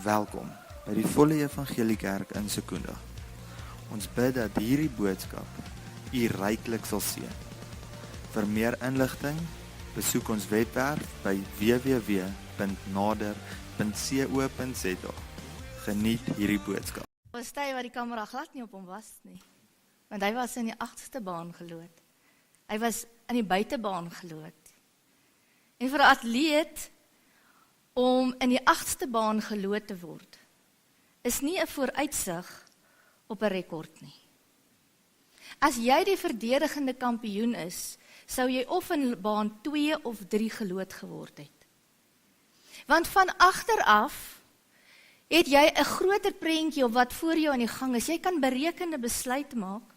Welkom by die Volle Evangelie Kerk in Secunda. Ons bid dat hierdie boodskap u ryklik sal seën. Vir meer inligting, besoek ons webwerf by www.nader.co.za. Geniet hierdie boodskap. Was tyd waar die kamera glad nie op hom was nie. Want hy was in die 8ste baan geloot. Hy was in die buitebaan geloot. En vir 'n atleet om in die 8ste baan geloot te word, is nie 'n vooruitsig op 'n rekord nie. As jy die verdedigende kampioen is, sou jy of in baan 2 of 3 geloot geword het. Want van agteraf het jy 'n groter prentjie op wat voor jou aan die gang is. Jy kan berekende besluit maak.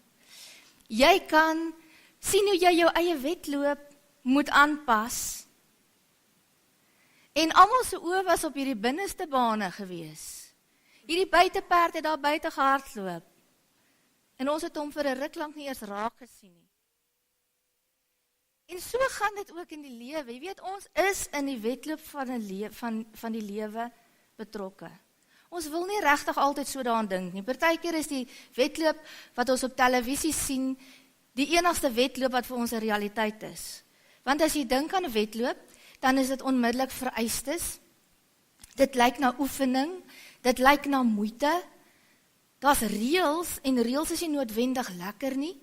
Jy kan sien hoe jy jou eie wedloop moet aanpas. En almal se oë was op hierdie binneste bane gewees. Hierdie buiteperd het daar buite gehardloop. En ons het hom vir 'n ruk lank nie eers raak gesien nie. En so gaan dit ook in die lewe. Jy weet, ons is in die wedloop van die lewe betrokke. Ons wil nie regtig altyd so daaraan dink nie. Partykeer is die wedloop wat ons op televisie sien, die enigste wedloop wat vir ons 'n realiteit is. Want as jy dink aan 'n wedloop, dan is dit onmiddellik vereistes. Dit lyk na oefening, dit lyk na moeite. Daar's reëls, en reëls is nie noodwendig lekker nie.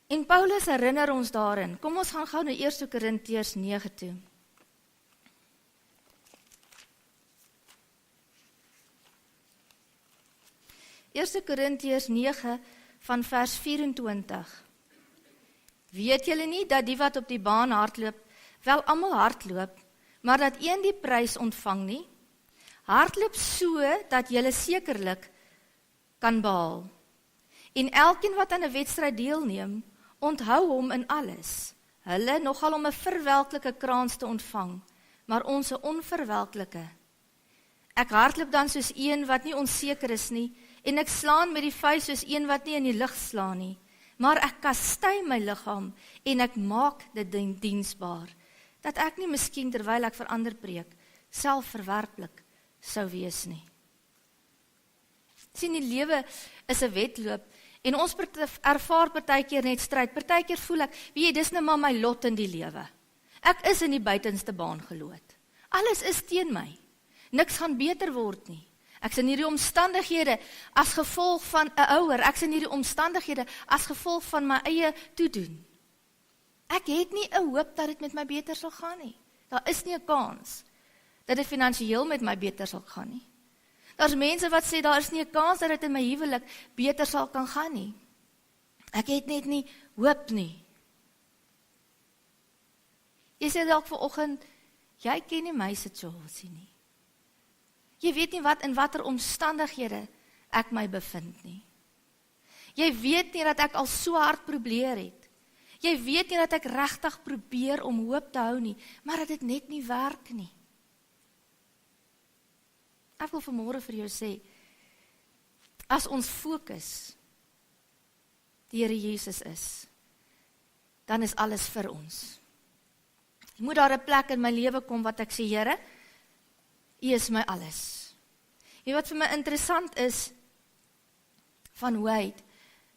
En Paulus herinner ons daarin. Kom ons gaan gou na 1 Korintiërs 9 toe. Eerste Korintiërs 9 van vers 24. Weet julle nie dat die wat op die baan hardloop, wel almal hardloop, maar dat een die prys ontvang nie? Hardloop so dat julle sekerlik kan behaal. En elkeen wat aan 'n wedstryd deelneem, onthou hom in alles. Hulle nogal om 'n verwelklike krans te ontvang, maar ons 'n onverwelklike. Ek hardloop dan soos een wat nie onseker is nie, en ek slaan met die vuis soos een wat nie in die lug slaan nie. Maar ek kastei my liggaam en ek maak dit diensbaar, dat ek nie miskien terwyl ek vir ander preek, selfverwerplik sou wees nie. Sien, die lewe is 'n wedloop en ons ervaar partykeer net stryd. Partykeer voel ek, weet jy, dis nou maar my lot in die lewe. Ek is in die buitenste baan geloot. Alles is teen my. Niks gaan beter word nie. Ek is in hierdie omstandighede as gevolg van 'n ouer. Ek is in hierdie omstandighede as gevolg van my eie toedoen. Ek het nie 'n hoop dat dit met my beter sal gaan nie. Daar is nie 'n kans dat dit finansiëel met my beter sal gaan nie. Daar's mense wat sê daar is nie 'n kans dat dit in my huwelik beter sal kan gaan nie. Ek het net nie hoop nie. Jy sê dalk vanoggend, jy ken nie my situasie nie. Jy weet nie in watter omstandighede ek my bevind nie. Jy weet nie dat ek al so hard probeer het. Jy weet nie dat ek regtig probeer om hoop te hou nie, maar dat dit net nie werk nie. Ek wil vanmôre vir jou sê, as ons fokus die Here Jesus is, dan is alles vir ons. Moet daar 'n plek in my lewe kom wat ek sê, Here, U is my alles. En wat vir my interessant is van Wade,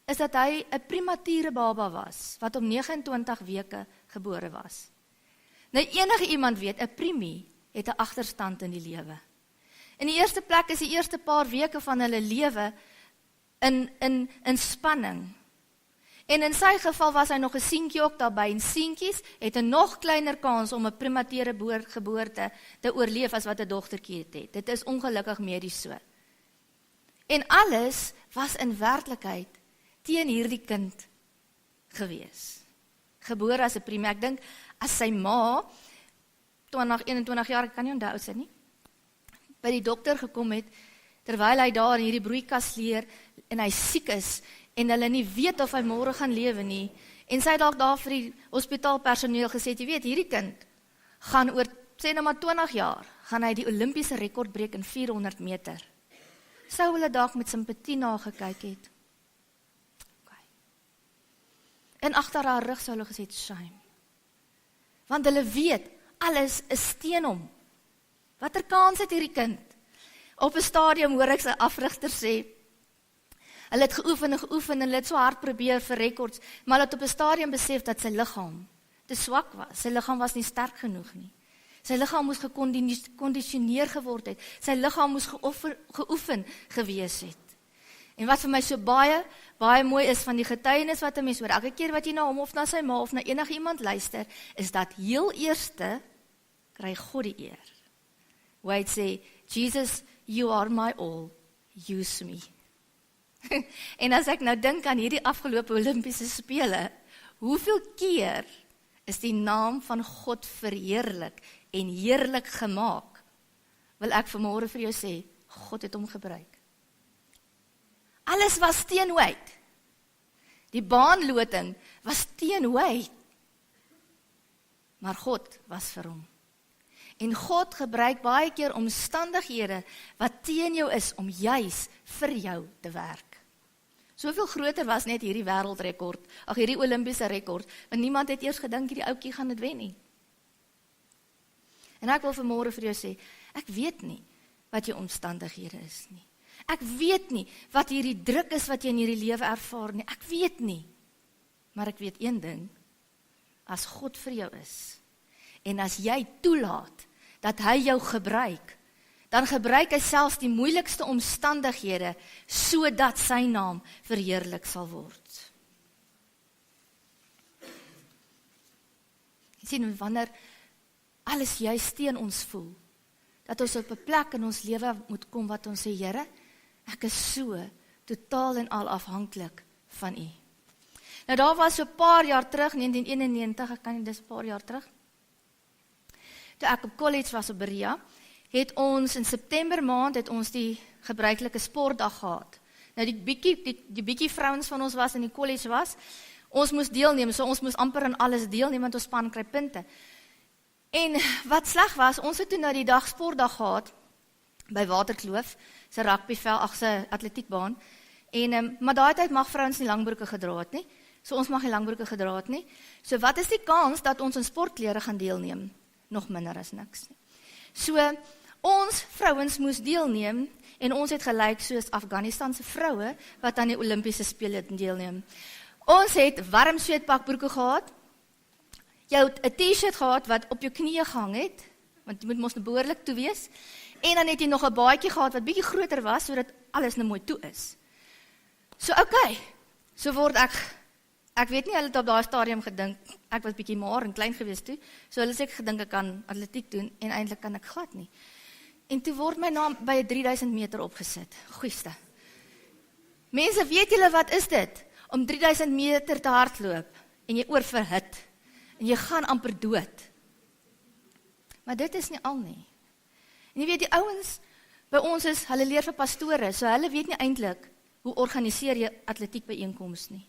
is dat hy 'n premature baba was, wat om 29 weke gebore was. Nou enige iemand weet, 'n premie het 'n agterstand in die lewe. In die eerste plek is die eerste paar weke van hulle lewe in spanning. En in sy geval was hy nog 'n seentjie ook daarbey, en seentjies het 'n nog kleiner kans om 'n premature geboorte te oorleef as wat 'n dogtertjie het. Dit is ongelukkig medies so. En alles was in werklikheid teen hierdie kind gewees. Gebore as 'n premie. Ek dink as sy ma 21 jaar, ek kan nie onthou sy nie, by die dokter gekom het, terwyl hy daar in hierdie broeikas leer, en hy siek is, en hulle nie weet of hy môre gaan lewe nie, en sy dalk daar vir die hospitaalpersoneel gesê, jy weet, hierdie kind gaan oor, sê nou maar 20 jaar, gaan hy die Olimpiese rekord breek in 400 meter. Sou hulle dalk met simpatie nagekyk het? Okay. En agter haar rug sou hulle gesê, shame. Want hulle weet, alles is teen hom. Watter kans het hierdie kind? Op 'n stadium hoor ek sy afrigter sê, hulle het geoefen en hulle het so hard probeer vir rekords, maar hulle het op 'n stadium besef dat sy liggaam te swak was. Sy liggaam was nie sterk genoeg nie. Sy liggaam moes gekondisioneer geword het. Sy liggaam moes geoefen gewees het. En wat vir my so baie mooi is van die getuienis wat 'n mens hoor, elke keer wat jy na hom of na sy ma of na enige iemand luister, is dat heel eerste kry God die eer. Waar hy sê, Jesus, you are my all, use me. En as ek nou dink aan hierdie afgelope Olimpiese spele, hoeveel keer is die naam van God verheerlik en heerlik gemaak, wil ek vanmôre vir jou sê, God het hom gebruik. Alles was teen Wade. Die baanloting was teen Wade. Maar God was vir hom. En God gebruik baie keer omstandighede wat teen jou is om juis vir jou te werk. Soveel groter was net hierdie wêreldrekord, hierdie Olimpiese rekord, want niemand het eers gedink hierdie ouetjie gaan dit wen nie. En ek wil vanmôre vir jou sê, ek weet nie wat jou omstandighede is nie. Ek weet nie wat hierdie druk is wat jy in hierdie lewe ervaar nie. Ek weet nie. Maar ek weet een ding, as God vir jou is, en as jy toelaat dat hy jou gebruik, dan gebruik hy selfs die moeilikste omstandighede, sodat sy naam verheerlik sal word. Jy sien, wanneer alles juist teen ons voel, dat ons op 'n plek in ons lewe moet kom wat ons sê, Here, ek is so totaal en al afhanklik van U. Nou daar was so 'n paar jaar terug, 1991, ek kan nie, dis 'n paar jaar terug, toe ek op college was op Berea, het ons in September maand het ons die gebruikelike sportdag gehad. Nou die bietjie vrouens van ons was in die college was, ons moes deelneem, so ons moes amper aan alles deelneem, want ons span kry punte. En wat sleg was, ons het toe na die dag sportdag gehad, by Waterkloof, sy rugbyveld, sy atletiekbaan, en, maar daai tyd mag vrouens nie langbroeke gedra het nie, so ons mag nie langbroeke gedra het nie, so wat is die kans dat ons in sportklere gaan deelneem? Nog minder as niks nie. So, ons vrouens moes deelneem, en ons het gelyk soos Afghanistanse vroue, wat aan die Olimpiese spele deelneem. Ons het warm sweetpakbroeke gehad, jou 'n t-shirt gehad, wat op jou knieë gehang het, want jy moet behoorlik toe wees, en dan het jy nog 'n baadjie gehad, wat bietjie groter was, sodat alles nou mooi toe is. So, okay, so word ek weet nie, hulle het op daai stadium gedink, ek was bietjie maar en klein gewees toe, so hulle sê ek gedink ek kan atletiek doen, en eintlik kan ek glad nie. En toe word my naam by 'n 3000 meter opgesit, goeieste. Mense, weet julle wat is dit? Om 3000 meter te hardloop, en jy oorverhit, en jy gaan amper dood. Maar dit is nie al nie. En jy weet, die ouens by ons is, hulle leer vir pastore, so hulle weet nie eintlik hoe organiseer jy atletiekbyeenkoms nie.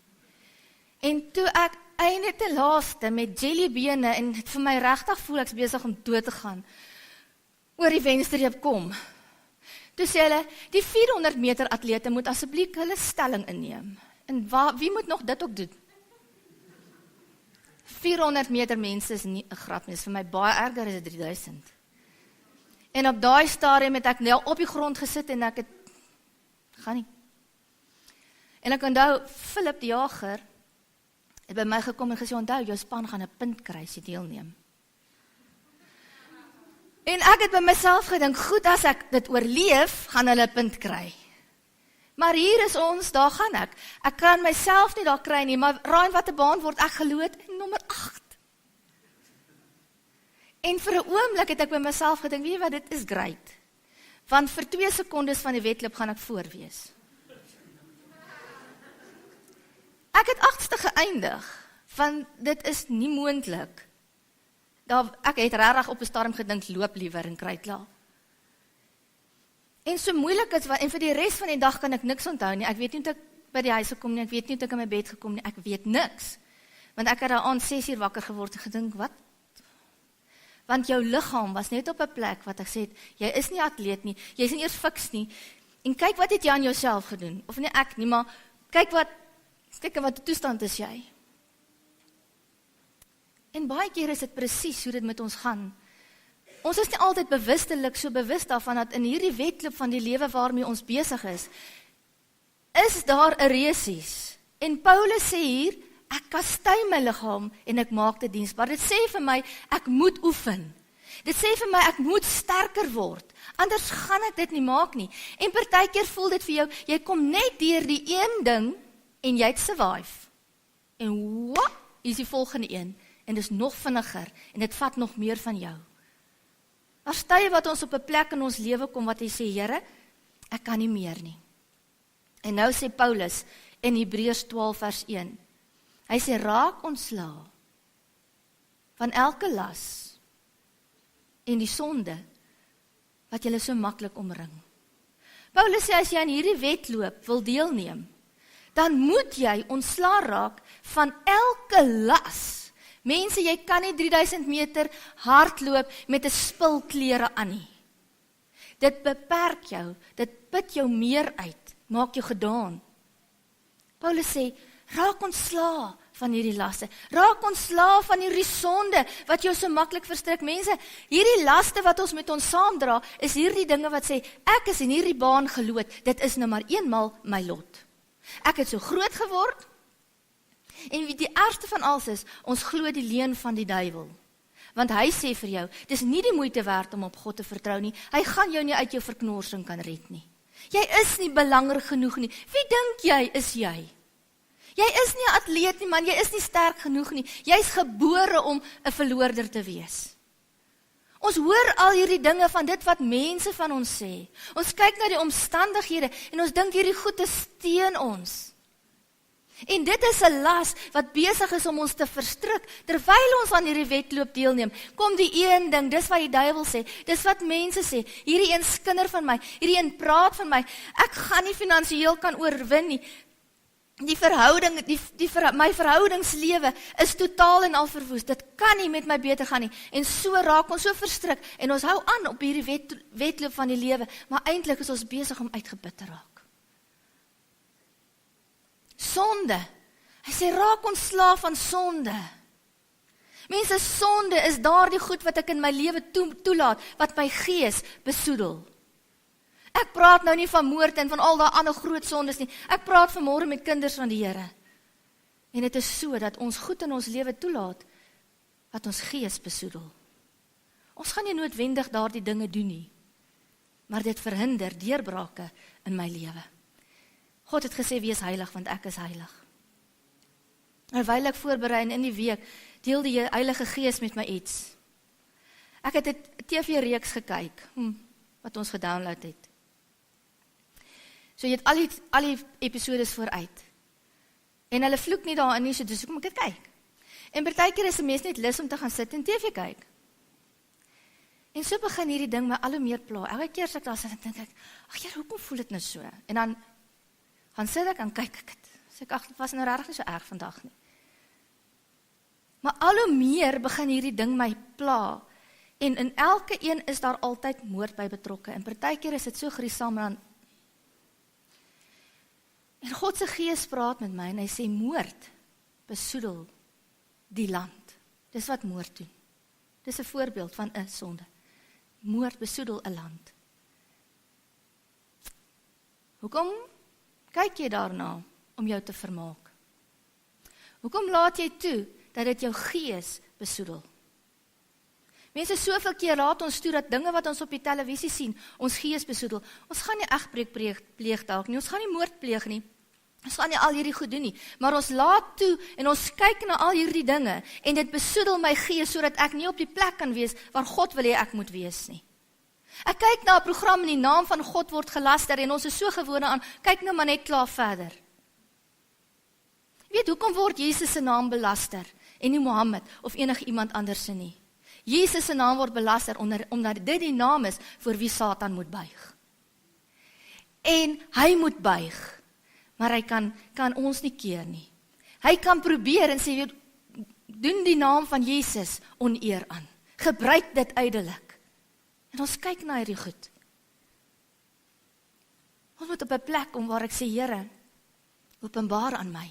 En toe ek einde te laaste met jellybene en vir my regtig voel ek besig om dood te gaan, oor die wenstreep kom. Toe sê hulle, die 400 meter atlete moet asseblief hulle stelling inneem. En wie moet nog dit ook doen? 400 meter mense is nie 'n grap nie, is vir my baie erger as 3000. En op daai stadium het ek nou op die grond gesit en ek het, gaan nie. En ek onthou, Philip die jager, het by my gekom en gesê, onthou, jou span gaan 'n punt kry as jy deelneem. En ek het by myself gedink, goed, as ek dit oorleef, gaan hulle 'n punt kry. Maar hier is ons, daar gaan ek. Ek kan myself nie daar kry nie, maar raai wat 'n baan word ek geloot in nommer 8. En vir 'n oomblik het ek by myself gedink, weet jy wat, dit is great. Want vir 2 sekondes van die wedloop gaan ek voor wees. Ek het 8ste geëindig, want dit is nie moontlik. Ek het regtig op 'n stadium gedink, loop liewer en kry klaar. En so moeilik is, en vir die res van die dag kan ek niks onthou nie, ek weet nie hoe ek by die huis gekom nie, ek weet nie hoe ek in my bed gekom nie, ek weet niks. Want ek het daar aan 6 uur wakker geword en gedink, wat? Want jou liggaam was net op 'n plek wat ek sê, jy is nie atleet nie, jy is nie eers fiks nie, en kyk wat het jy aan jouself gedoen, of nie ek nie, maar kyk wat die toestand is jy. En baie keer is dit presies hoe dit met ons gaan ons is nie altyd bewustelik so bewus daarvan dat in hierdie wedloop van die lewe waarmee ons besig is daar 'n resies. En Paulus sê hier, ek kastei my liggaam en ek maak dit diensbaar. Dit sê vir my, ek moet oefen. Dit sê vir my, ek moet sterker word. Anders gaan ek dit nie maak nie. En partykeer voel dit vir jou, jy kom net deur die een ding en jy het survive. En wat is die volgende een? En dit is nog vinniger en dit vat nog meer van jou. Daar's tye wat ons op 'n plek in ons lewe kom wat jy sê, Here, ek kan nie meer nie. En nou sê Paulus in Hebreërs 12 vers 1, hy sê, raak ontslae van elke las en die sonde wat julle so maklik omring. Paulus sê, as jy aan hierdie wedloop wil deelneem, dan moet jy ontslae raak van elke las. Mense, jy kan nie 3000 meter hardloop met 'n spul klere aan nie. Dit beperk jou, dit put jou meer uit, maak jou gedaan. Paulus sê, raak ontslae van hierdie laste, raak ontslae van hierdie sonde, wat jou so maklik verstrik. Mense, hierdie laste wat ons met ons saamdra, is hierdie dinge wat sê, ek is in hierdie baan geloot, dit is nou maar eenmal my lot. Ek het so groot geword, en wie die ergste van alles is, ons glo die leuen van die duiwel. Want hy sê vir jou, dis nie die moeite werd om op God te vertrou nie, hy gaan jou nie uit jou verknorsing kan red nie. Jy is nie belangrik genoeg nie. Wie dink jy is jy? Jy is nie 'n atleet nie, man, jy is nie sterk genoeg nie. Jy is gebore om 'n verloorder te wees. Ons hoor al hierdie dinge van dit wat mense van ons sê. Ons kyk na die omstandighede en ons dink hierdie goed is teen ons. En dit is 'n las wat besig is om ons te verstrik, terwyl ons aan hierdie wedloop deelneem. Kom die een ding, dis wat die duiwel sê, dis wat mense sê, hierdie een skinder van my, hierdie een praat van my, ek gaan nie finansiëel kan oorwin nie, die verhouding, my verhoudingslewe is totaal en al verwoes, dit kan nie met my beter gaan nie, en so raak ons so verstrik, en ons hou aan op hierdie wedloop van die lewe, maar eintlik is ons besig om uitgeput te raak. Sonde. Hy sê, raak ontslae van sonde. Mense, sonde is daardie goed wat ek in my lewe toelaat, wat my gees besoedel. Ek praat nou nie van moord en van al daai ander groot sondes nie. Ek praat vanmôre met kinders van die Here. En dit is so dat ons goed in ons lewe toelaat, wat ons gees besoedel. Ons gaan nie noodwendig daardie dinge doen nie, maar dit verhinder deurbrake in my lewe. God het gesê, wees heilig, want ek is heilig. Terwyl ek voorberei en in die week, deel die Heilige Gees met my iets. Ek het 'n TV-reeks gekyk, wat ons gedownload het. So jy het al die episodes vooruit. En hulle vloek nie daarin nie, so dis hoekom ek dit kyk. En partykeer is 'n mens net lus om te gaan sit en TV kyk. En so begin hierdie ding my al hoe meer pla. Elke keer as ek daar sit, dan dink ek, ag Here, hoekom voel dit nou so? En dan gaan sit ek en kyk ek het. So ek was nou regtig nie so erg vandag nie. Maar al hoe meer begin hierdie ding my pla. En in elke een is daar altyd moord by betrokke. En partykeer is dit so gruisam dan. En God se Gees praat met my en hy sê, moord besoedel die land. Dis wat moord doen. Dis 'n voorbeeld van 'n sonde. Moord besoedel 'n land. Hoekom kyk jy daarna om jou te vermaak? Hoekom laat jy toe dat dit jou gees besoedel? Mense, soveel keer laat ons toe dat dinge wat ons op die televisie sien, ons gees besoedel. Ons gaan nie egbreek pleeg dalk nie, ons gaan nie moord pleeg nie, ons gaan nie al hierdie goed doen nie, maar ons laat toe en ons kyk na al hierdie dinge en dit besoedel my gees sodat ek nie op die plek kan wees waar God wil hê ek moet wees nie. Ek kyk na 'n program in die naam van God word gelaster en ons is so gewoond aan, kyk nou maar net klaar verder. Weet, hoekom word Jesus se naam belaster en nie Mohammed of enige iemand anders se nie? Jesus se naam word belaster omdat dit die naam is vir wie Satan moet buig. En hy moet buig, maar hy kan ons nie keer nie. Hy kan probeer en sê, doen die naam van Jesus oneer aan. Gebruik dit ydelik. En ons kyk na hierdie goed. Ons moet op 'n plek kom waar ek sê, Here, openbaar aan my,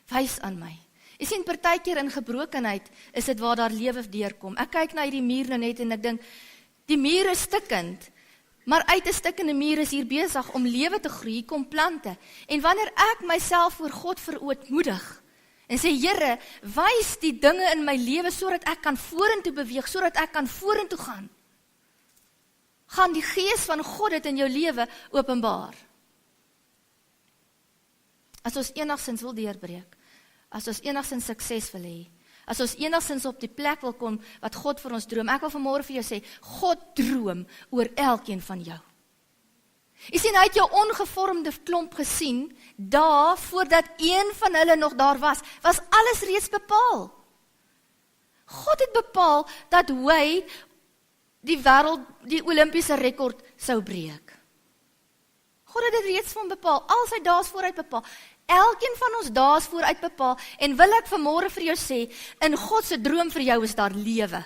wys aan my. Jy sien, partykeer in gebrokenheid is dit waar daar lewe deurkom. Ek kyk na hierdie muur nou net en ek dink, Die muur is stikkend, maar uit 'n stikkende muur is hier besig om lewe te groei, kom plante. En wanneer ek myself voor God verootmoedig, en sê, Here, wys die dinge in my lewe, sodat ek kan vorentoe beweeg, sodat ek kan vorentoe gaan, gaan die Gees van God dit in jou lewe openbaar. As ons enigstens wil deurbreek, as ons enigstens sukses wil hê, as ons enigstens op die plek wil kom wat God vir ons droom, ek wil vanmôre vir jou sê, God droom oor elkeen van jou. Jy sien, hy het jou ongevormde klomp gesien, daar, voordat een van hulle nog daar was alles reeds bepaal. God het bepaal, dat Wade die Olimpiese rekord sou breek. God het dit reeds van bepaal, al sy daes vooruit bepaal. Elkeen van ons daes vooruit bepaal, en wil ek vanmôre vir jou sê, in God se droom vir jou is daar lewe.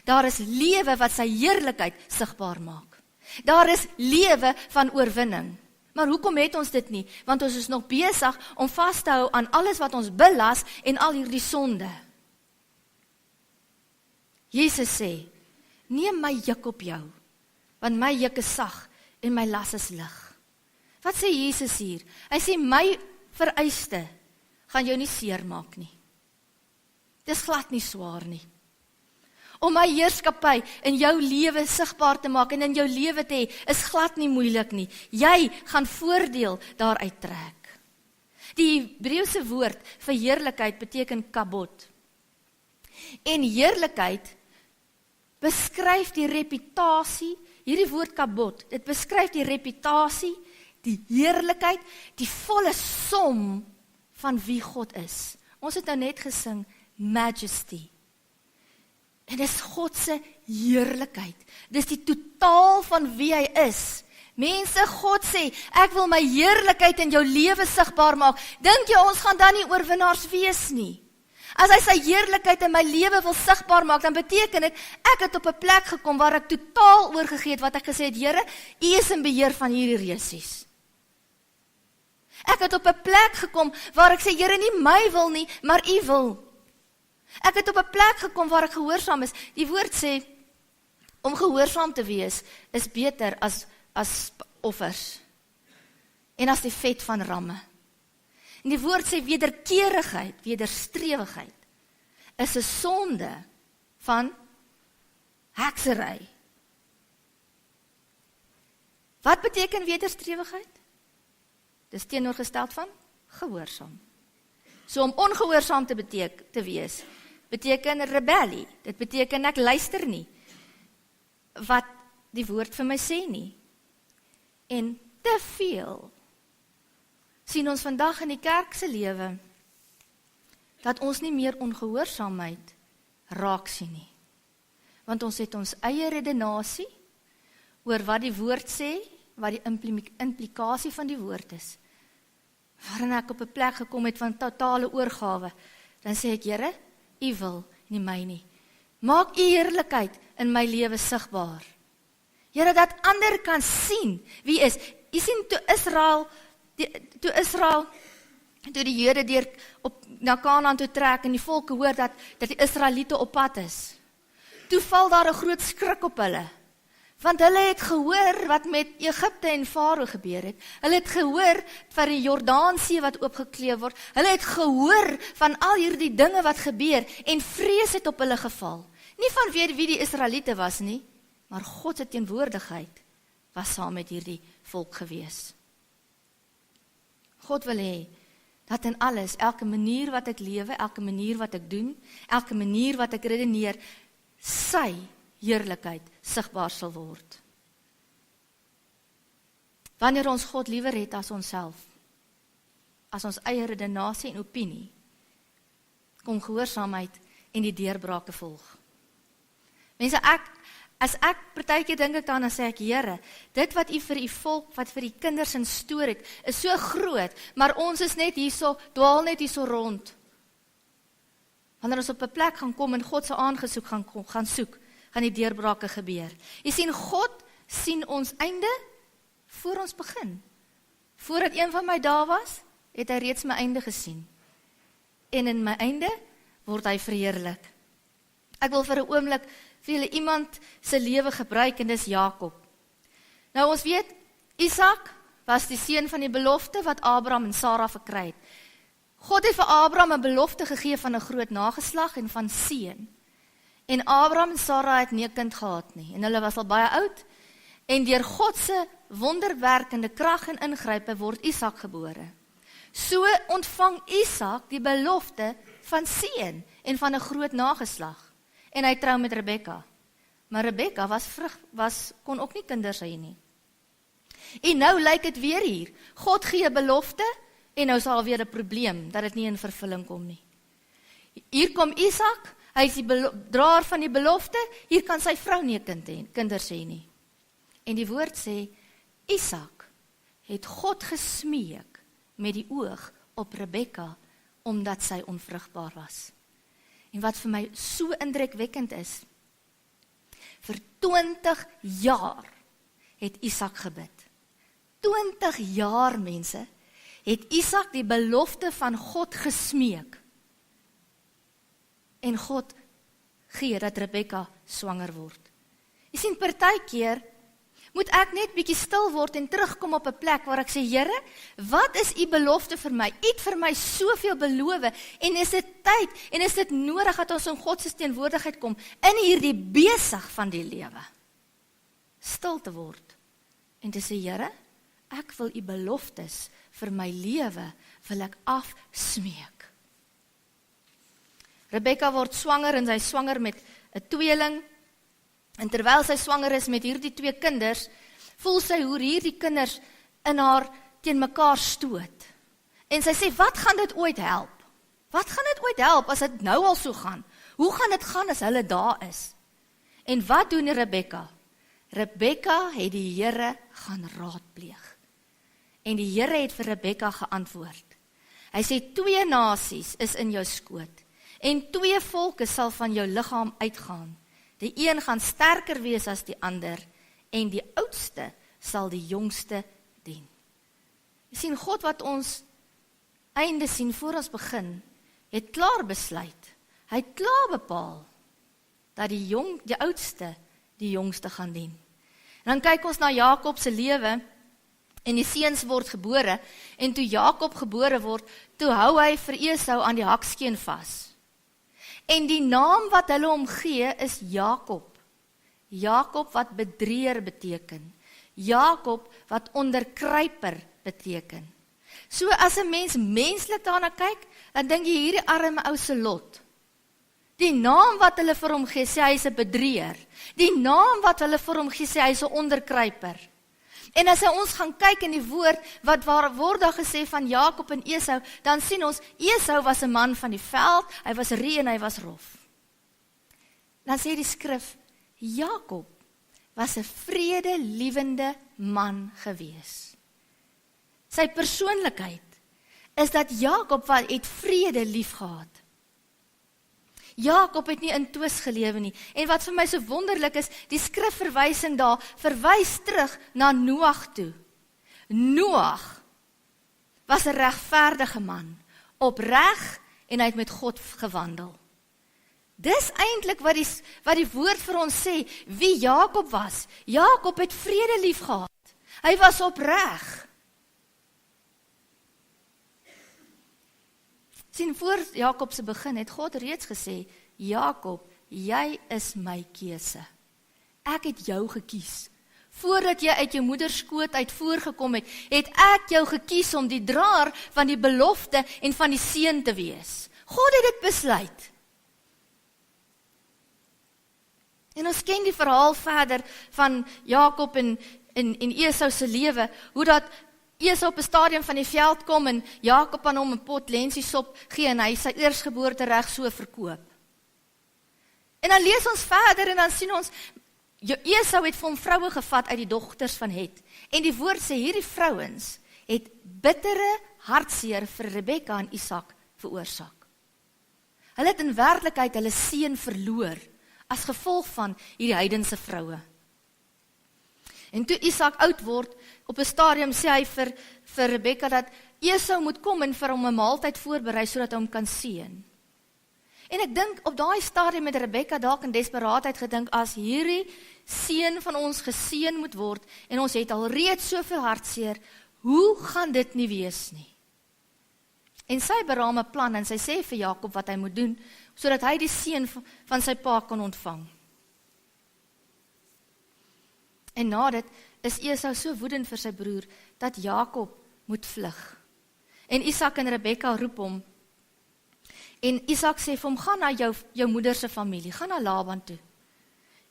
Daar is lewe wat sy heerlikheid sigbaar maak. Daar is lewe van oorwinning. Maar hoekom het ons dit nie? Want ons is nog besig om vas te hou aan alles wat ons belas en al hierdie sonde. Jesus sê, neem my juk op jou, want my juk is sag en my las is lig. Wat sê Jesus hier? Hy sê, my vereiste gaan jou nie seermaak nie. Dis glad nie swaar nie. Om my heerskappy in jou lewe sigbaar te maak en in jou lewe te hê, is glad nie moeilik nie. Jy gaan voordeel daaruit trek. Die Hebreëse woord vir heerlikheid beteken kabod. En heerlikheid beskryf die reputasie, hierdie woord kabod, dit beskryf die reputasie, die heerlikheid, die volle som van wie God is. Ons het nou net gesing, majesty. En dis God se heerlikheid. Dis die totaal van wie hy is. Mense, God sê, ek wil my heerlikheid in jou lewe sigbaar maak. Dink jy ons gaan dan nie oorwinnaars wees nie? As hy sy heerlikheid in my lewe wil sigbaar maak, dan beteken dit, ek het op 'n plek gekom waar ek totaal oorgegee het wat ek gesê het, Here, U is in beheer van hierdie resies. Ek het op 'n plek gekom waar ek sê, Here, nie my wil nie, maar U wil. Ek het op 'n plek gekom waar ek gehoorsaam is. Die woord sê, om gehoorsaam te wees, is beter as offers. En as die vet van ramme. En die woord sê, wederkerigheid, wederstrewigheid, is 'n sonde van heksery. Wat beteken wederstrewigheid? Dis teenoorgesteld van gehoorsaam. So om ongehoorsaam te wees, beteken rebellie. Dit beteken ek luister nie wat die woord vir my sê nie. En te veel sien ons vandag in die kerk se lewe dat ons nie meer ongehoorsaamheid raak sien nie. Want ons het ons eie redenasie oor wat die woord sê, wat die implikasie van die woord is. Waarin ek op 'n plek gekom het van totale oorgawe, dan sê ek, Here, U wil, nie my nie. Maak U heerlikheid in my lewe sigbaar. Here, dat ander kan sien wie is. U sien, toe die Jode na Kanaan toe trek en die volke hoor dat die Israeliete op pad is. Toe val daar 'n groot skrik op hulle. Want hulle het gehoor wat met Egipte en Farao gebeur het. Hulle het gehoor van die Jordaansee wat oopgekleef word. Hulle het gehoor van al hierdie dinge wat gebeur en vrees het op hulle geval. Nie vanweer wie die Israeliete was nie, maar God se teenwoordigheid was saam met hierdie volk gewees. God wil hê dat in alles, elke manier wat ek lewe, elke manier wat ek doen, elke manier wat ek redeneer, sy heerlikheid sigbaar sal word. Wanneer ons God liewer het as onsself, as ons eie redenasie en opinie, kom gehoorsaamheid en die deurbrake volg. Mense, as ek partykeer dink ek dan sê ek, Here, dit wat U vir U volk, wat vir die kinders instoor het, is so groot, maar ons is net hierso, dwaal net hierso rond. Wanneer ons op 'n plek gaan kom en God se aangesoek gaan soek, gaan die deurbrake gebeur. Jy sien, God sien ons einde voor ons begin. Voordat een van my daar was, het hy reeds my einde gesien. En in my einde word hy verheerlik. Ek wil vir 'n oomblik vir julle iemand se lewe gebruik en dis Jakob. Nou ons weet, Isak was die seun van die belofte wat Abraham en Sara verkry het. God het vir Abraham 'n belofte gegee van 'n groot nageslag en van seun. En Abraham en Sara het nie 'n kind gehad nie, en hulle was al baie oud, en deur God se wonderwerkende krag en ingrype word Isak gebore. So ontvang Isak die belofte van seun en van 'n groot nageslag. En hy trou met Rebekka. Maar Rebekka kon ook nie kinders hê nie. En nou lyk dit weer hier. God gee 'n belofte en nou is daar weer 'n probleem dat dit nie in vervulling kom nie. Hier kom Isak, hy is die draer van die belofte, hier kan sy vrou nie 'n kinders hê nie. En die woord sê, Isak het God gesmeek met die oog op Rebekka, omdat sy onvrugbaar was. En wat vir my so indrukwekkend is, vir 20 jaar het Isak gebid. 20 jaar, mense, het Isak die belofte van God gesmeek. En God gee dat Rebekka swanger word. Jy sien, partykeer moet ek net bietjie stil word en terugkom op 'n plek waar ek sê, Here, wat is u belofte vir my? U het vir my soveel beloof, en is dit tyd, en is dit nodig dat ons in God se teenwoordigheid kom, in hierdie besig van die lewe, stil te word, en te sê, Here, ek wil u beloftes vir my lewe, wil ek afsmeek. Rebekka word swanger, en sy is swanger met 'n tweeling, en terwyl sy swanger is met hierdie 2 kinders, voel sy hoe hierdie kinders in haar teen mekaar stoot. En sy sê, wat gaan dit ooit help? Wat gaan dit ooit help as dit nou al so gaan? Hoe gaan dit gaan as hulle daar is? En wat doen Rebekka? Rebekka het die Here gaan raadpleeg. En die Here het vir Rebekka geantwoord. Hy sê, 2 nasies is in jou skoot, en 2 volke sal van jou liggaam uitgaan. Die een gaan sterker wees as die ander, en die oudste sal die jongste dien. Jy sien, God wat ons einde sien voor ons begin, het klaar besluit, hy het klaar bepaal, dat die oudste die jongste gaan dien. En dan kyk ons na Jakob se lewe, en die seuns word gebore, en toe Jakob gebore word, toe hou hy vir Esau aan die hakskeen vas. En die naam wat hulle hom gee is Jakob. Jakob wat bedrieër beteken. Jakob wat onderkruiper beteken. So as 'n mens menslik daarna kyk, dan dink jy hierdie arme ou se lot. Die naam wat hulle vir hom gee, sê hy is 'n bedrieër. Die naam wat hulle vir hom gee, sê hy is 'n onderkruiper. En as ons gaan kyk in die woord, wat word daar gesê van Jakob en Esau, dan sien ons, Esau was 'n man van die veld, hy was ree en hy was rof. Dan sê die skrif, Jakob was 'n vredelievende man gewees. Sy persoonlikheid is dat Jakob het vrede lief gehad. Jakob het nie in twis gelewe nie. En wat vir my so wonderlik is, die skrifverwysing daar verwys terug na Noag toe. Noag was 'n regverdige man, opreg, en hy het met God gewandel. Dis eintlik wat die woord vir ons sê, wie Jakob was. Jakob het vrede lief gehad. Hy was opreg. Sien, voor Jakob se begin het God reeds gesê, Jakob, jy is my keuse. Ek het jou gekies. Voordat jy uit jou moeder skoot uit voorgekom het, het ek jou gekies om die draer van die belofte en van die seën te wees. God het dit besluit. En ons ken die verhaal verder van Jakob en Esau se lewe, hoe dat Esau op 'n stadium van die veld kom en Jakob aan hom 'n pot lensiesop gee en hy sy eersgeboortereg so verkoop. En dan lees ons verder en dan sien ons, Esau het vir hom vroue gevat uit die dogters van Het. En die woord sê, hierdie vrouens het bittere hartseer vir Rebekka en Isak veroorsaak. Hulle het in werklikheid hulle seun verloor, as gevolg van hierdie heidense vroue. En toe Isak oud word, op 'n stadium sê hy vir Rebekka dat Esau moet kom en vir hom 'n maaltyd voorberei sodat hy hom kan seën. En ek dink op daai stadium met Rebekka dalk in desperaatheid gedink, as hierdie seun van ons geseën moet word, en ons het al reeds soveel hartseer, hoe gaan dit nie wees nie? En sy beraam 'n plan, en sy sê vir Jakob wat hy moet doen, sodat hy die seën van sy pa kan ontvang. En na dit is Esau so woedend vir sy broer, dat Jakob moet vlug. En Isak en Rebekka roep hom, en Isak sê vir hom, gaan na jou moeder se familie, gaan na Laban toe.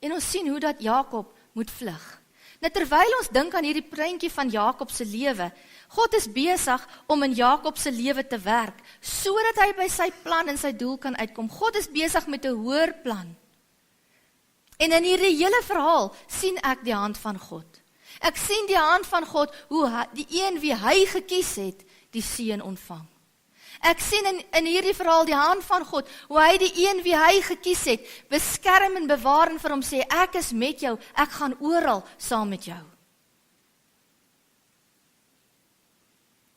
En ons sien hoe dat Jakob moet vlug. Nou terwyl ons dink aan hierdie prentjie van Jakob se lewe, God is besig om in Jakob se lewe te werk, sodat hy by sy plan en sy doel kan uitkom. God is besig met 'n hoër plan. En in hierdie hele verhaal sien ek die hand van God. Ek sien die hand van God, hoe die een wie hy gekies het, die seën ontvang. Ek sien in hierdie verhaal die hand van God, hoe hy die een wie hy gekies het, beskerm en bewaar en vir hom sê, ek is met jou, ek gaan oral saam met jou.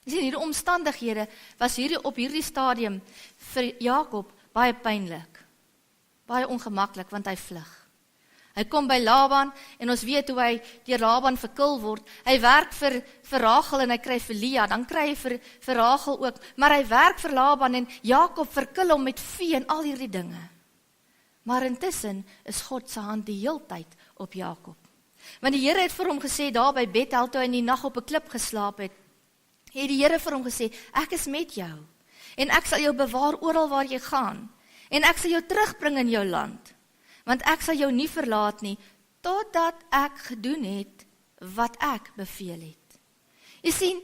Jy sien, hierdie omstandighede was op hierdie stadium vir Jakob baie pynlik, baie ongemaklik, want hy vlug. Hy kom by Laban, en ons weet hoe hy deur Laban verkil word. Hy werk vir Rachel en hy kry vir Lea, dan kry hy vir Rachel ook, maar hy werk vir Laban en Jakob verkil hom met vee en al hierdie dinge. Maar intussen is God se hand die heeltyd op Jakob. Want die Here het vir hom gesê, daar by Bethel, toe hy in die nag op 'n klip geslaap het die Here vir hom gesê, ek is met jou, en ek sal jou bewaar oral waar jy gaan, en ek sal jou terugbring in jou land, want ek sal jou nie verlaat nie, totdat ek gedoen het, wat ek beveel het. Jy sien,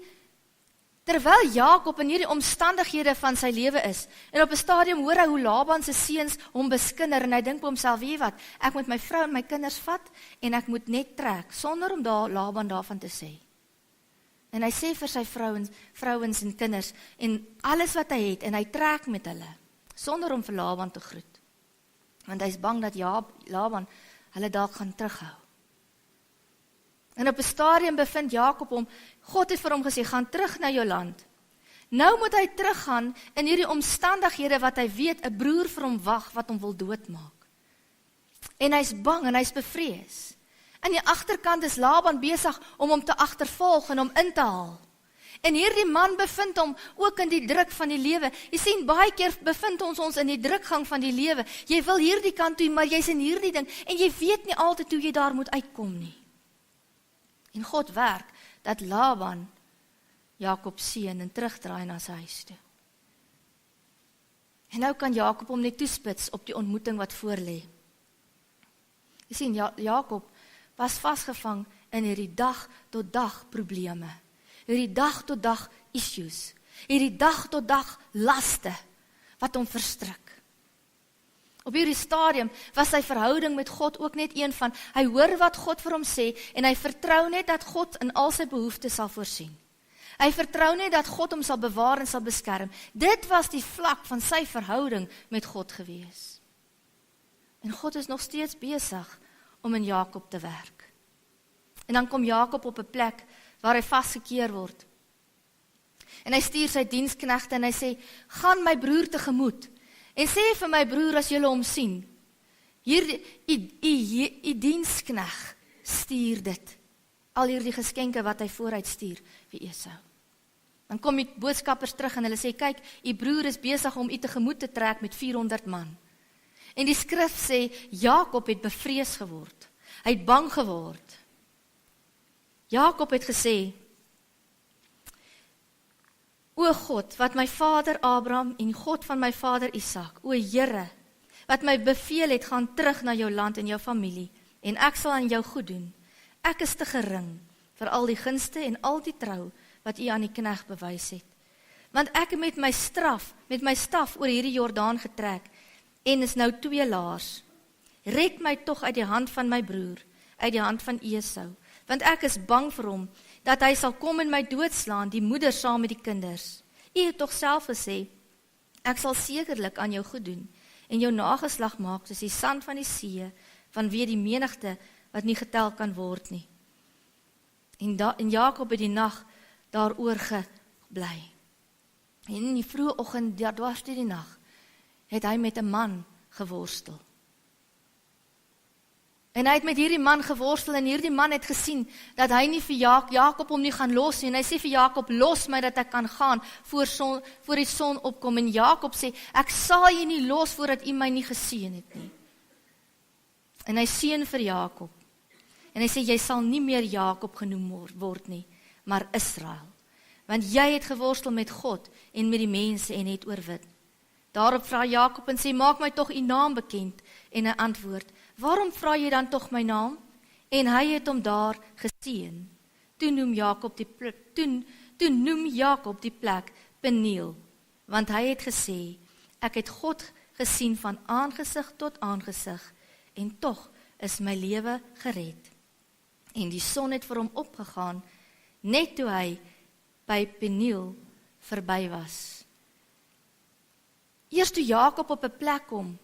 terwyl Jakob in hierdie omstandighede van sy lewe is, en op 'n stadium hoor hy hoe Laban se seuns hom beskinder, en hy dink by homself, weet jy wat, ek moet my vrou en my kinders vat, en ek moet net trek, sonder om Laban daarvan te sê. En hy sê vir sy vrouens en kinders, en alles wat hy het, en hy trek met hulle, sonder om vir Laban te groet. Want hy is bang dat Laban hulle dalk gaan terughou. En op 'n stadium bevind Jakob hom, God het vir hom gesê, gaan terug na jou land. Nou moet hy teruggaan in hierdie omstandighede wat hy weet, 'n broer vir hom wag wat hom wil doodmaak. En hy's bang en hy's bevrees. Aan die agterkant is Laban besig om hom te agtervolg en hom in te haal. En hierdie man bevind hom ook in die druk van die lewe. Jy sien, baie keer bevind ons in die drukgang van die lewe. Jy wil hierdie kant toe, maar jy's in hierdie ding, en jy weet nie altyd hoe jy daar moet uitkom nie. En God werk, dat Laban Jakob seën en terugdraai na sy huis toe. En nou kan Jakob hom net toespits op die ontmoeting wat voor lê. Jy sien, Jakob was vasgevang in hierdie dag tot dag probleme. Hierdie dag tot dag issues, hierdie dag tot dag laste, wat hom verstrik. Op hierdie stadium was sy verhouding met God ook net een van, hy hoor wat God vir hom sê, en hy vertrou net dat God in al sy behoeftes sal voorsien. Hy vertrou net dat God hom sal bewaar en sal beskerm. Dit was die vlak van sy verhouding met God gewees. En God is nog steeds besig om in Jakob te werk. En dan kom Jakob op 'n plek waar hy vasgekeer word. En hy stuur sy diensknegte en hy sê, gaan my broer tegemoet, en sê vir my broer as julle hom sien, hier die dienskneg stuur dit, al hierdie geskenke wat hy vooruit stuur vir Esau. Dan kom die boodskappers terug en hulle sê, kyk, u broer is besig om u tegemoet te trek met 400 man. En die skrif sê, Jakob het bevrees geword, hy het bang geword. Jakob het gesê, o God, wat my vader Abraham en God van my vader Isak, o Here, wat my beveel het, gaan terug na jou land en jou familie, en ek sal aan jou goed doen. Ek is te gering vir al die gunste en al die trou wat u aan die knegt bewys het. Want ek het met my staf oor hierdie Jordaan getrek, en is nou 2 laars. Red my tog uit die hand van my broer, uit die hand van Esau, want ek is bang vir hom, dat hy sal kom en my doodslaan, die moeder saam met die kinders. U het tog self gesê, ek sal sekerlik aan jou goed doen, en jou nageslag maak soos die sand van die see, vanweë die menigte wat nie getel kan word nie. En Jakob het die nag daaroor gebly. En in die vroeë oggend, dwars deur die nag, het hy met 'n man geworstel. En hy het met hierdie man geworstel en hierdie man het gesien dat hy nie vir Jakob hom nie gaan los nie. En hy sê vir Jakob, los my dat ek kan gaan voor die son opkom. En Jakob sê, ek sal jy nie los voordat u my nie geseën het nie. En hy seën vir Jakob. En hy sê, jy sal nie meer Jakob genoem word nie, maar Israel. Want jy het geworstel met God en met die mense en het oorwin. Daarop vra Jakob en sê, maak my tog u naam bekend. En hy antwoord, waarom vra jy dan tog my naam? En hy het hom daar geseën. Toe noem Jakob die plek Peniel, want hy het gesê, ek het God gesien van aangesig tot aangesig, en tog is my lewe gered. En die son het vir hom opgegaan, net toe hy by Peniel verby was. Eers toe Jakob op 'n plek kom,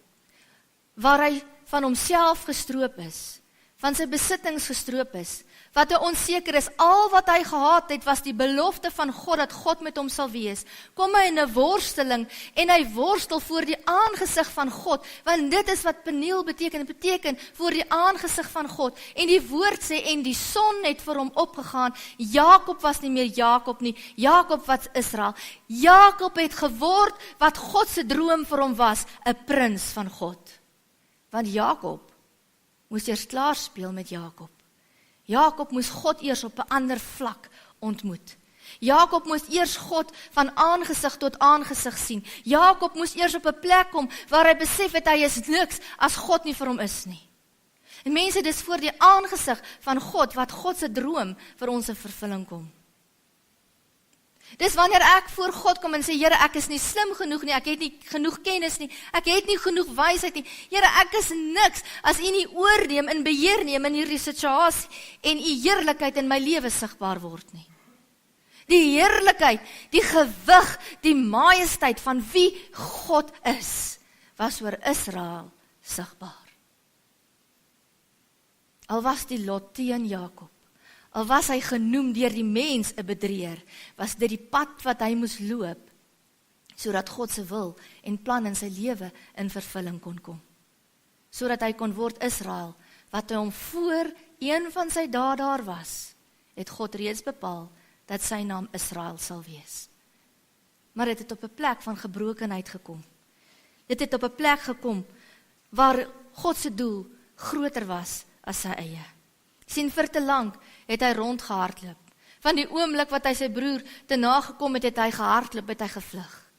waar hy van homself gestroop is, van sy besittings gestroop is, wat hy onseker is, al wat hy gehad het, was die belofte van God, dat God met hom sal wees, kom hy in 'n worsteling, en hy worstel voor die aangesig van God, want dit is wat Peniel beteken, het beteken, voor die aangesig van God, en die woord sê, en die son het vir hom opgegaan, Jakob was nie meer Jakob nie, Jakob was Israel, Jakob het geword, wat God se droom vir hom was, 'n prins van God, want Jakob moes eers klaar speel met Jakob. Jakob moes God eers op 'n ander vlak ontmoet. Jakob moes eers God van aangesig tot aangesig sien. Jakob moes eers op 'n plek kom waar hy besef het hy is niks as God nie vir hom is nie. En mense, dis voor die aangesig van God wat God se droom vir ons in vervulling kom. Dis wanneer ek voor God kom en sê, Here, ek is nie slim genoeg nie, ek het nie genoeg kennis nie, ek het nie genoeg wysheid nie, Here, ek is niks, as U nie oorneem en beheer neem in hierdie situasie, en U heerlikheid in my lewe sigbaar word nie. Die heerlikheid, die gewig, die majesteit van wie God is, was oor Israel sigbaar. Al was die lot teen Jakob, al was hy genoem deur die mens 'n bedrieër, was dit die pad wat hy moes loop, sodat God se wil en plan in sy lewe in vervulling kon kom. Sodat hy kon word Israel, wat hy hom voor een van sy dae daar was, het God reeds bepaal dat sy naam Israel sal wees. Maar dit het op 'n plek van gebrokenheid gekom. Dit het op 'n plek gekom waar God se doel groter was as sy eie. Sien, vir te lank het hy rondgehardloop. Van die oomblik wat hy sy broer te nagekom het, het hy gehardloop, het hy gevlug.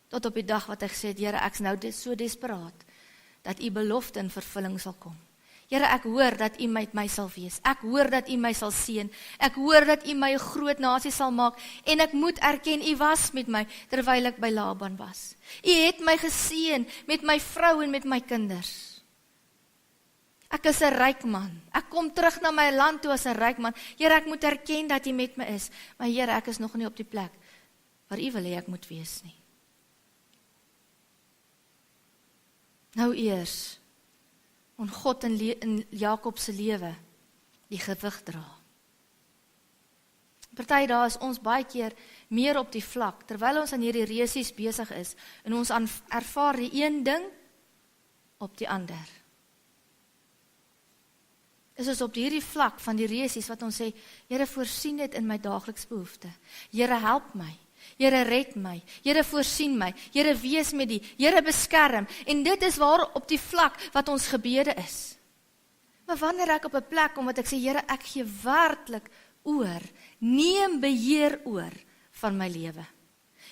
Tot op die dag wat hy gesê het, Here, ek is nou so desperaat, dat U belofte in vervulling sal kom. Here, ek hoor dat U met my sal wees. Ek hoor dat U my sal seën. Ek hoor dat U my 'n groot nasie sal maak. En ek moet erken, U was met my, terwyl ek by Laban was. U het my geseën met my vrou en met my kinders. Ek is 'n ryk man. Ek kom terug na my land toe as 'n ryk man. Here, ek moet erken dat U met my is. Maar Here, ek is nog nie op die plek waar U wil hê ek moet wees nie. Nou eers, om God in Jakob se lewe die gewig dra. Party dae is ons baie keer meer op die vlak, terwyl ons aan hierdie resies besig is, en ons ervaar die een ding op die ander. Is ons op hierdie vlak van die resies wat ons sê, Here, voorsien dit in my daaglikse behoefte. Here, help my. Here, red my. Here, voorsien my. Here, wees met die. Here, beskerm. En dit is waar op die vlak wat ons gebede is. Maar wanneer ek op 'n plek kom wat ek sê, Here, ek gee werklik oor, neem beheer oor van my lewe.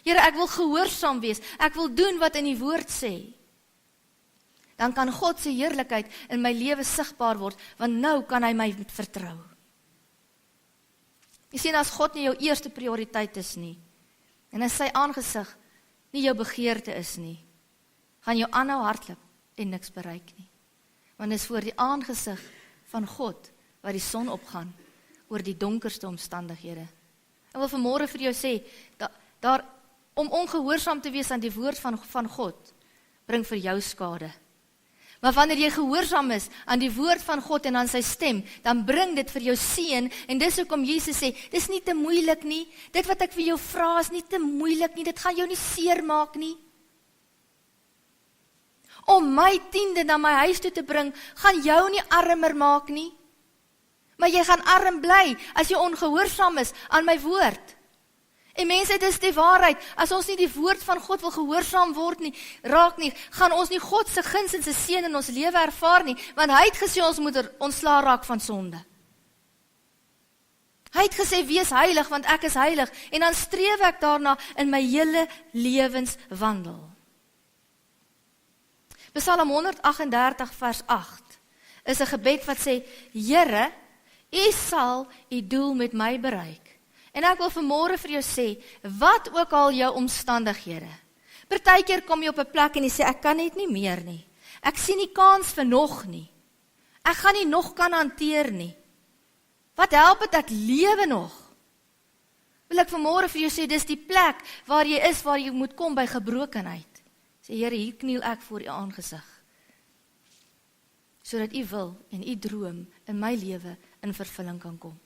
Here, ek wil gehoorsaam wees. Ek wil doen wat in die woord sê. Dan kan God se heerlikheid in my lewe sigbaar word, want nou kan hy my vertrou. Jy sien, as God nie jou eerste prioriteit is nie, en as sy aangesig nie jou begeerte is nie, gaan jou aanhou hardloop en niks bereik nie. Want dit is voor die aangesig van God, waar die son opgaan, oor die donkerste omstandighede. Ek wil vanmôre vir jou sê, om ongehoorsaam te wees aan die woord van God, bring vir jou skade. Maar wanneer jy gehoorsaam is aan die woord van God en aan sy stem, dan bring dit vir jou seën, en dis hoekom Jesus sê, dis nie te moeilik nie, dit wat ek vir jou vra is nie te moeilik nie, dit gaan jou nie seer maak nie. Om my 10de na my huis toe te bring, gaan jou nie armer maak nie. Maar jy gaan arm bly, as jy ongehoorsaam is aan my woord. En mense, dit is die waarheid, as ons nie die woord van God wil gehoorsaam word nie, raak nie, gaan ons nie God se guns en se seën in ons lewe ervaar nie, want hy het gesê ons moet ontslae raak van sonde. Hy het gesê, wees heilig, want ek is heilig, en dan streef ek daarna in my hele lewenswandel. Psalm 138 vers 8 is 'n gebed wat sê, Here, U sal U doel met my bereik. En ek wil vanmôre vir jou sê, wat ook al jou omstandighede. Partykeer kom jy op 'n plek en jy sê, ek kan net nie meer nie. Ek sien nie kans vir nog nie. Ek gaan nie nog kan hanteer nie. Wat help het, ek lewe nog? Wil ek vanmôre vir jou sê, dis die plek waar jy is, waar jy moet kom by gebrokenheid. Sê, Here, hier kniel ek voor U aangesig. Sodat U wil en U droom in my lewe in vervulling kan kom.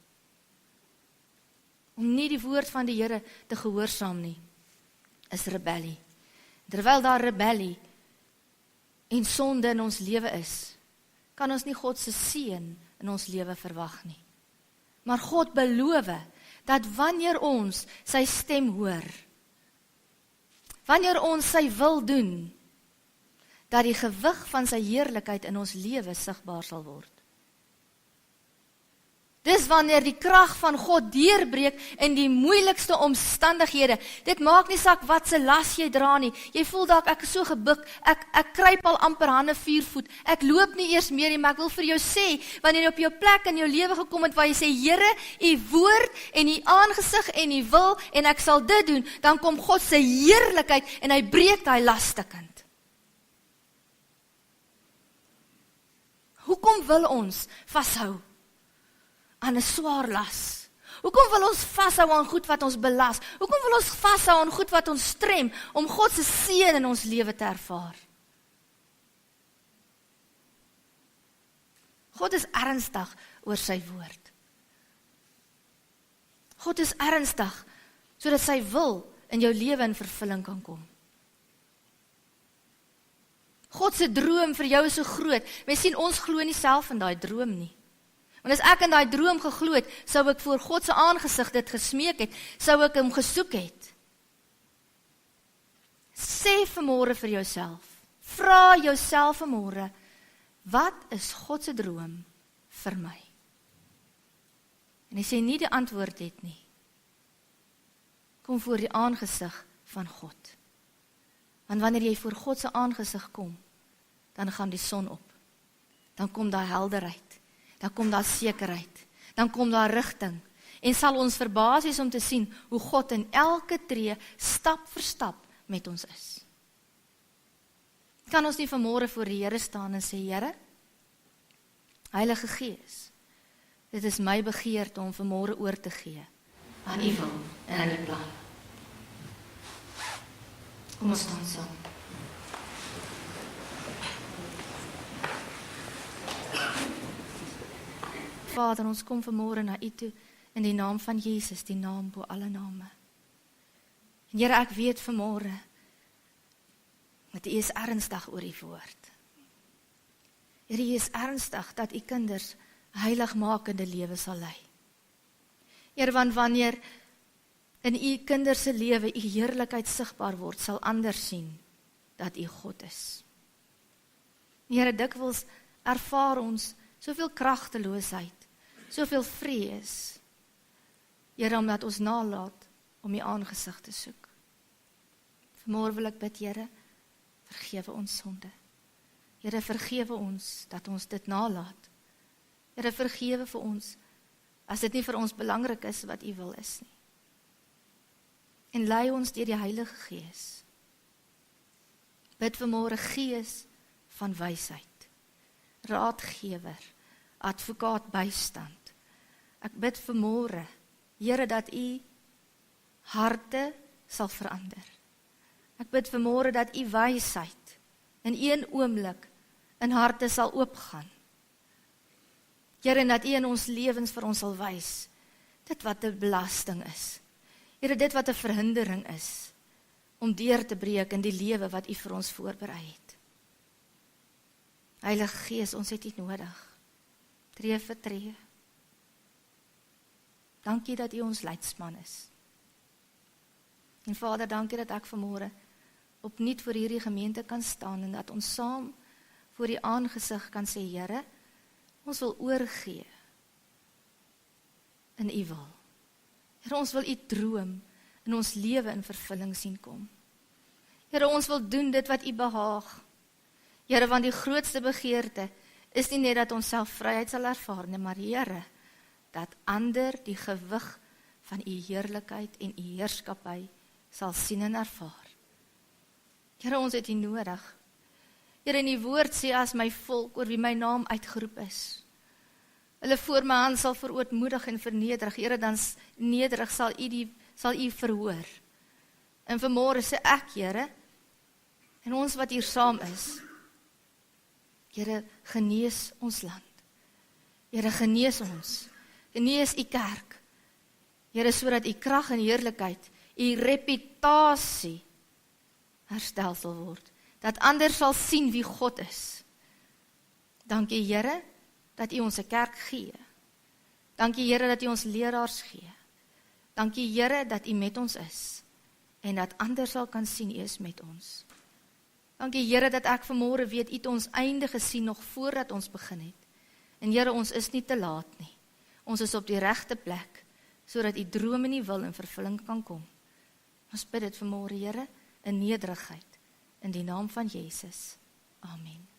Om nie die woord van die Here te gehoorsaam nie, is rebellie. Terwyl daar rebellie en sonde in ons lewe is, kan ons nie God se seën in ons lewe verwag nie. Maar God beloof dat wanneer ons sy stem hoor, wanneer ons sy wil doen, dat die gewig van sy heerlikheid in ons lewe sigbaar sal word. Dis wanneer die krag van God deurbreek in die moeilikste omstandighede. Dit maak nie saak wat se las jy dra nie. Jy voel dalk ek is so gebuk, ek kruip al amper hande 4 voet. Ek loop nie eers meer nie, maar ek wil vir jou sê, wanneer jy op jou plek in jou lewe gekom het waar jy sê, Here, U woord en U aangesig en U wil en ek sal dit doen, dan kom God se heerlikheid en hy breek daai lasstukkend. Hoekom wil ons vashou aan 'n swaar las? Hoekom wil ons vashou aan goed wat ons belas? Hoekom wil ons vashou aan goed wat ons strem om God se seën in ons lewe te ervaar? God is ernstig oor sy woord. God is ernstig sodat sy wil in jou lewe in vervulling kan kom. God se droom vir jou is so groot. Mens sien, ons glo nie self in daai droom nie. Want as ek in daai droom geglo het, sou ek voor God se aangesig dit gesmeek het, sou ek hom gesoek het. Sê vanmôre vir jouself, vra jouself vanmôre, wat is God se droom vir my? En as jy nie die antwoord het nie, kom voor die aangesig van God. Want wanneer jy voor God se aangesig kom, dan gaan die son op. Dan kom daar helderheid. Dan kom daar sekerheid, dan kom daar rigting, en sal ons verbaas wees om te sien, hoe God in elke tree, stap vir stap, met ons is. Kan ons nie vanmôre voor die Here staan en sê, Here, Heilige Gees, dit is my begeerte om vanmôre oor te gee, aan U wil en aan U plan. Kom ons staan saam. Vader, ons kom vanmôre na U toe in die naam van Jesus, die naam bo alle name. En Here, ek weet vanmôre dat U is ernstig oor U woord. Here, U is ernstig dat U kinders heiligmakende lewe sal lei. Here, want wanneer in U kinders se lewe U heerlikheid sigbaar word, sal ander sien dat U God is. Here, dikwels ervaar ons soveel kragteloosheid, soveel vrees, Here, omdat ons nalat om U aangesig te soek. Vanmôre wil ek bid, Here, vergewe ons sonde. Here, vergewe ons dat ons dit nalat. Here, vergewe vir ons, as dit nie vir ons belangrik is wat U wil is nie. En lei ons deur die Heilige Gees. Bid vanmôre Gees van wysheid, raadgewer, advokaat bystand. Ek bid vanmôre, Here, dat U harte sal verander. Ek bid vanmôre dat U wysheid in een oomblik in harte sal oopgaan. Here, en dat U in ons lewens vir ons sal wys, dit wat 'n belasting is. Here, dit wat 'n verhindering is, om deur te breek in die lewe wat U vir ons voorberei het. Heilige Gees, ons het U nodig. Tree vir tree. Dankie dat U ons leidsman is. En Vader, dankie dat ek vanmôre opnuut voor hierdie gemeente kan staan en dat ons saam voor die aangesig kan sê, Here, ons wil oorgee in U wil. Here, ons wil U droom in ons lewe in vervulling sien kom. Here, ons wil doen dit wat U behaag. Here, want die grootste begeerte is nie net dat ons self vryheid sal ervaar nie, maar Here, dat ander die gewig van U heerlikheid en U heerskappy sal sien en ervaar. Here, ons het U nodig. Here, in die woord sê, as my volk oor wie my naam uitgeroep is, hulle voor my hand sal verootmoedig en vernederig, Here, dan nederig sal U verhoor. En vanmôre sê ek, Here, en ons wat hier saam is, Here, genees ons land. Here, genees ons. Genees U kerk. Here, sodat U krag en heerlikheid, U reputasie herstel sal word. Dat ander sal sien wie God is. Dankie, Here, dat U ons 'n kerk gee. Dankie, Here, dat U ons leraars gee. Dankie, Here, dat U met ons is. En dat ander sal kan sien U is met ons. Dankie, Here, dat ek vanmôre weet, U het ons einde gesien nog voordat ons begin het. En Here, ons is nie te laat nie. Ons is op die regte plek, sodat U droom en U wil in vervulling kan kom. Ons bid dit vanmôre, Here, in nederigheid, in die naam van Jesus. Amen.